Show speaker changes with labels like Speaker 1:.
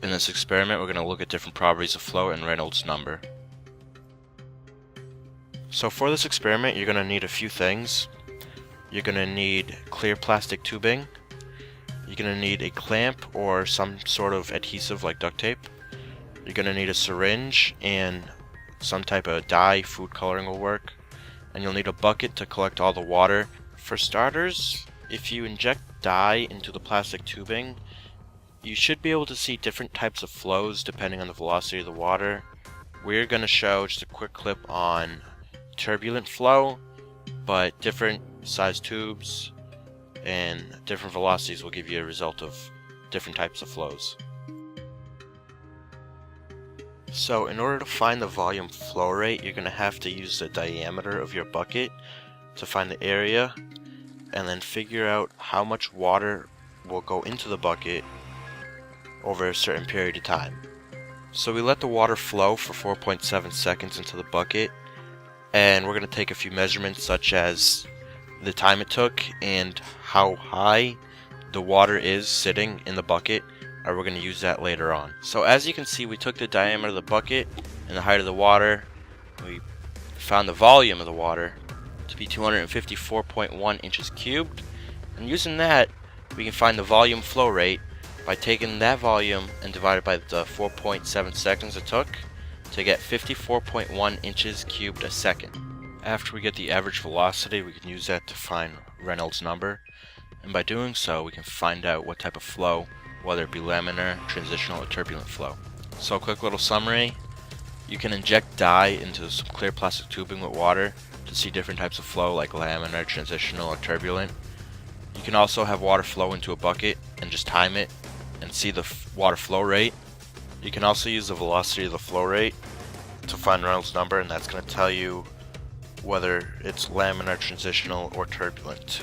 Speaker 1: In this experiment, we're going to look at different properties of flow and Reynolds number. So for this experiment, you're going to need a few things. You're going to need clear plastic tubing. You're going to need a clamp or some sort of adhesive like duct tape. You're going to need a syringe and some type of dye, food coloring will work. And you'll need a bucket to collect all the water. For starters, if you inject dye into the plastic tubing, you should be able to see different types of flows depending on the velocity of the water. We're going to show just a quick clip on turbulent flow, but different size tubes and different velocities will give you a result of different types of flows. So in order to find the volume flow rate, you're going to have to use the diameter of your bucket to find the area and then figure out how much water will go into the bucket over a certain period of time. So we let the water flow for 4.7 seconds into the bucket, and we're going to take a few measurements such as the time it took and how high the water is sitting in the bucket, and we're going to use that later on. So as you can see, we took the diameter of the bucket and the height of the water. We found the volume of the water to be 254.1 inches cubed, and using that we can find the volume flow rate by taking that volume and divided by the 4.7 seconds it took to get 54.1 inches cubed a second. After we get the average velocity, we can use that to find Reynolds number, and by doing so we can find out what type of flow, whether it be laminar, transitional, or turbulent flow. So a quick little summary: you can inject dye into some clear plastic tubing with water to see different types of flow like laminar, transitional, or turbulent. You can also have water flow into a bucket and just time it and see the water flow rate. You can also use the velocity of the flow rate to find Reynolds number, and that's going to tell you whether it's laminar, transitional, or turbulent.